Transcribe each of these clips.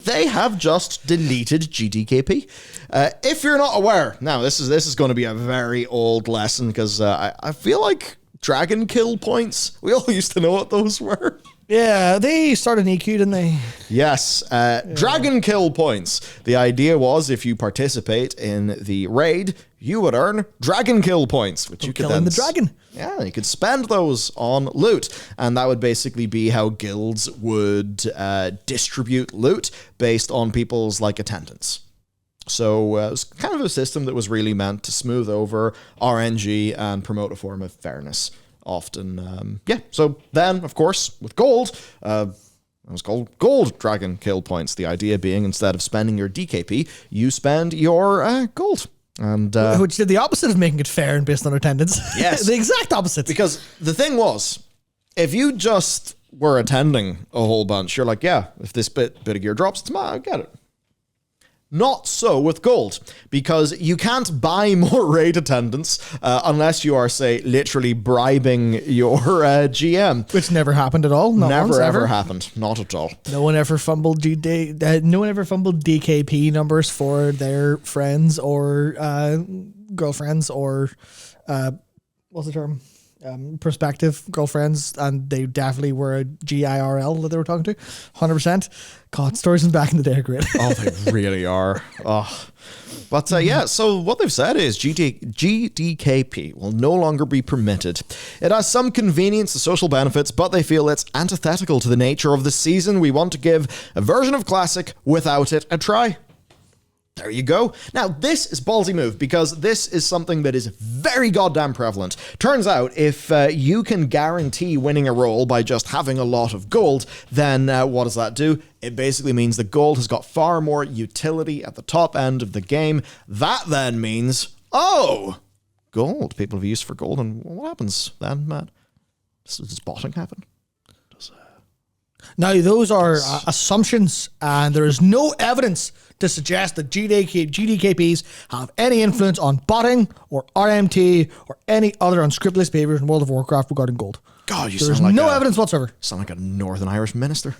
they have just deleted GDKP. If you're not aware, now this is going to be a very old lesson because I feel like dragon kill points, we all used to know what those were. Yeah, they started an EQ, didn't they? Yes, dragon kill points. The idea was if you participate in the raid, you would earn dragon kill points, which you could then... the dragon. Yeah, you could spend those on loot, and that would basically be how guilds would distribute loot based on people's attendance. So it was kind of a system that was really meant to smooth over RNG and promote a form of fairness. Often, So then, of course, with gold, it was called gold dragon kill points. The idea being instead of spending your DKP, you spend your gold. And which did the opposite of making it fair and based on attendance. Yes. The exact opposite. Because the thing was, if you just were attending a whole bunch, you're like, yeah, if this bit of gear drops, it's mine, I get it. Not so with gold, because you can't buy more raid attendance unless you are, say, literally bribing your GM. Which never happened at all. Never ever happened. Not at all. No one ever fumbled DKP numbers for their friends or girlfriends or what's the term? Prospective girlfriends, and they definitely were a GIRL that they were talking to. 100%. God, stories from back in the day are great. Oh, they really are. Oh. But so what they've said is GDKP will no longer be permitted. It has some convenience and social benefits, but they feel it's antithetical to the nature of the season. We want to give a version of Classic without it a try. There you go. Now, this is ballsy move because this is something that is very goddamn prevalent. Turns out, if you can guarantee winning a role by just having a lot of gold, then what does that do? It basically means that gold has got far more utility at the top end of the game. That then means, gold. People have used for gold, and what happens then, Matt? Does botting happen? Now, those are assumptions, and there is no evidence to suggest that GDKPs have any influence on botting or RMT or any other unscrupulous behavior in World of Warcraft regarding gold. God, you There's sound like no evidence whatsoever. Sound like a Northern Irish minister.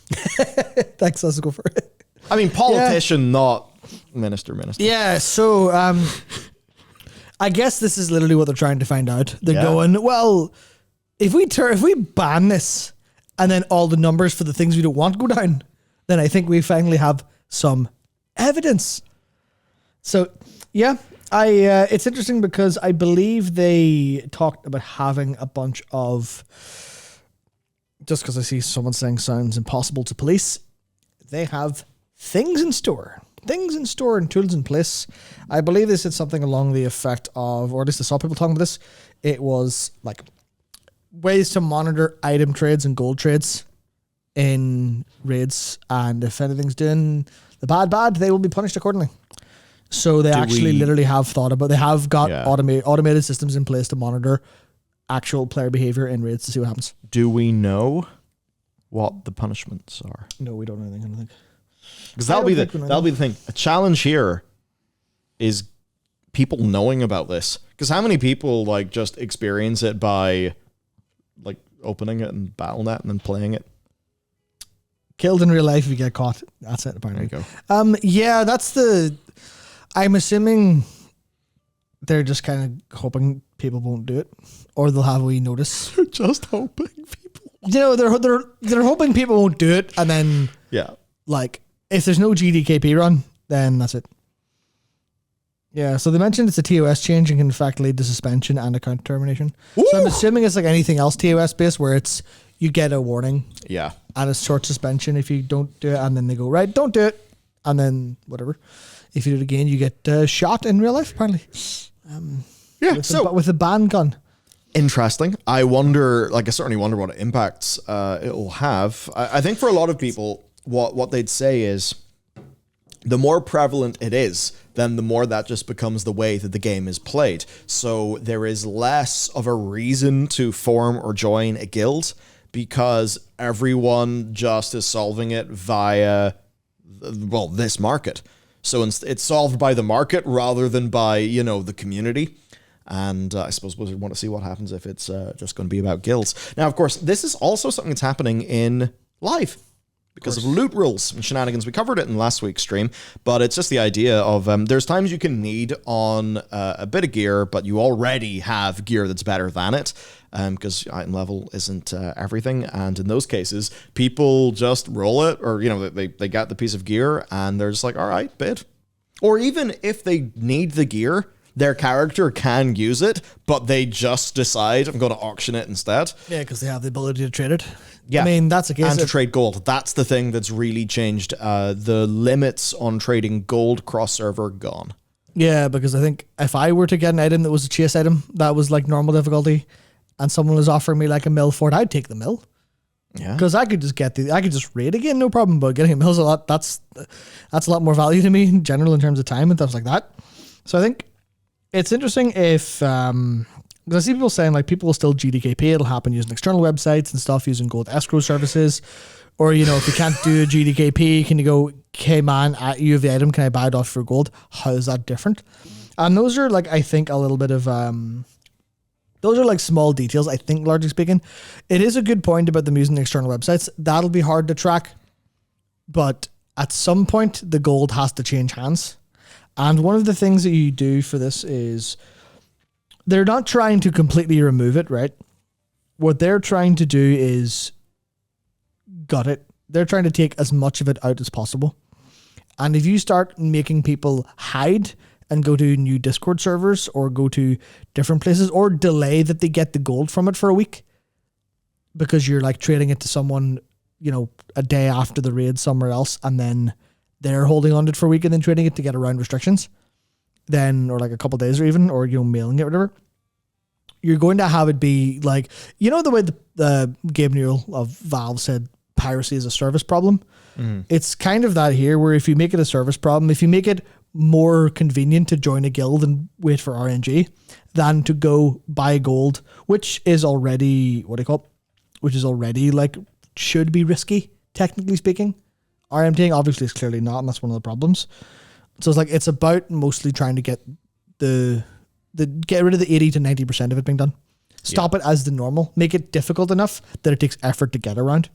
Thanks, let's go for it. I mean, politician, not minister. Yeah, so I guess this is literally what they're trying to find out. They're going, well, if we ban this and then all the numbers for the things we don't want go down, then I think we finally have some evidence. So, yeah, it's interesting because I believe they talked about having a bunch of, just because I see someone saying sounds impossible to police, they have things in store and tools in place. I believe they said something along the effect of, or at least I saw people talking about this, it was like ways to monitor item trades and gold trades in raids, and if anything's doing the bad, they will be punished accordingly. So they literally have thought about, they have got automated systems in place to monitor actual player behavior in raids to see what happens. Do we know what the punishments are? No, we don't know anything, I don't think. Because that'll be the thing. A challenge here is people knowing about this. Because how many people just experience it by opening it and Battle.net and then playing it? Killed in real life if you get caught. That's it, apparently. There you go. Yeah, that's I'm assuming they're just kind of hoping people won't do it, or they'll have a wee notice. They're just hoping people. They're hoping people won't do it, and then if there's no GDKP run, then that's it. Yeah, so they mentioned it's a TOS change and can in fact lead to suspension and account termination. Ooh. So I'm assuming it's like anything else TOS based where it's you get a warning. Yeah. And a short suspension if you don't do it, and then they go, right, don't do it. And then whatever. If you do it again, you get shot in real life, apparently. With a ban gun. Interesting. I certainly wonder what impacts it will have. I think for a lot of people, what they'd say is the more prevalent it is, then the more that just becomes the way that the game is played. So there is less of a reason to form or join a guild because everyone just is solving it via, this market. So it's solved by the market rather than by, the community. And I suppose we'll want to see what happens if it's just going to be about guilds. Now, of course, this is also something that's happening in live. because of loot rules and shenanigans. We covered it in last week's stream, but it's just the idea of there's times you can need on a bit of gear, but you already have gear that's better than it, because item level isn't everything. And in those cases, people just roll it, or they get the piece of gear and they're just like, all right, bid. Or even if they need the gear, their character can use it, but they just decide, I'm going to auction it instead. Yeah, because they have the ability to trade it. Yeah. I mean, that's a case and to trade gold. That's the thing that's really changed. The limits on trading gold cross-server gone. Yeah, because I think if I were to get an item that was a chase item, that was like normal difficulty, and someone was offering me like a mill for it, I'd take the mill. Yeah. Because I could just raid again, no problem. But getting a mill's that's a lot more value to me in general in terms of time and stuff like that. So I think it's interesting if, because I see people saying like people will still GDKP, it'll happen using external websites and stuff, using gold escrow services. Or, if you can't do a GDKP, can you go, hey man, you have the item, can I buy it off for gold? How is that different? And those are like, I think a little bit of, those are like small details, I think, largely speaking. It is a good point about them using external websites. That'll be hard to track. But at some point, the gold has to change hands. And one of the things that you do for this is they're not trying to completely remove it, right? What they're trying to do is gut it. They're trying to take as much of it out as possible. And if you start making people hide and go to new Discord servers or go to different places or delay that they get the gold from it for a week because you're like trading it to someone, a day after the raid somewhere else, and then they're holding on to it for a week and then trading it to get around restrictions, then, or like a couple of days or even, or, mailing it or whatever, you're going to have it be like, the way the Gabe Newell of Valve said piracy is a service problem. Mm. It's kind of that here, where if you make it a service problem, if you make it more convenient to join a guild and wait for RNG than to go buy gold, which is already, which is already like, should be risky, technically speaking. RMTing obviously is clearly not, and that's one of the problems. So it's about mostly trying to get get rid of the 80 to 90% of it being done. Stop it as the normal. Make it difficult enough that it takes effort to get around.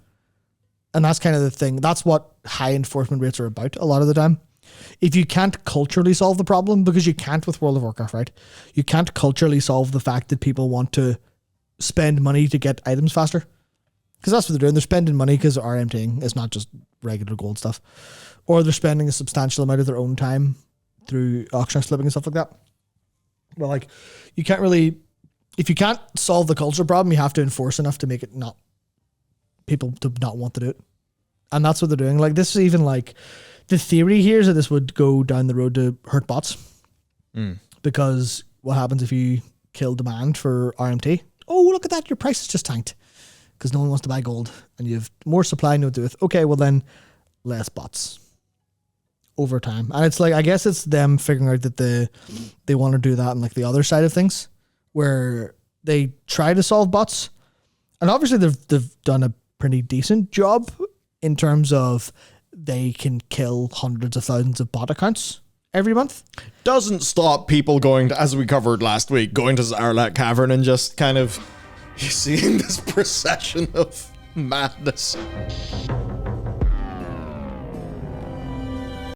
And that's kind of the thing. That's what high enforcement rates are about a lot of the time. If you can't culturally solve the problem, because you can't with World of Warcraft, right? You can't culturally solve the fact that people want to spend money to get items faster. Because that's what they're doing. They're spending money because RMTing is not just regular gold stuff. Or they're spending a substantial amount of their own time through auction flipping and stuff like that. Well, you can't really, if you can't solve the culture problem, you have to enforce enough to make it not, people to not want to do it. And that's what they're doing. This is even the theory here is that this would go down the road to hurt bots. Mm. Because what happens if you kill demand for RMT? Oh, look at that. Your price has just tanked. Because no one wants to buy gold and you have more supply no do with. Okay, well then less bots over time. And it's I guess it's them figuring out that they want to do that on the other side of things where they try to solve bots. And obviously they've done a pretty decent job in terms of they can kill hundreds of thousands of bot accounts every month. Doesn't stop people going to, as we covered last week, going to Zarlak Cavern and just kind of seeing this procession of madness.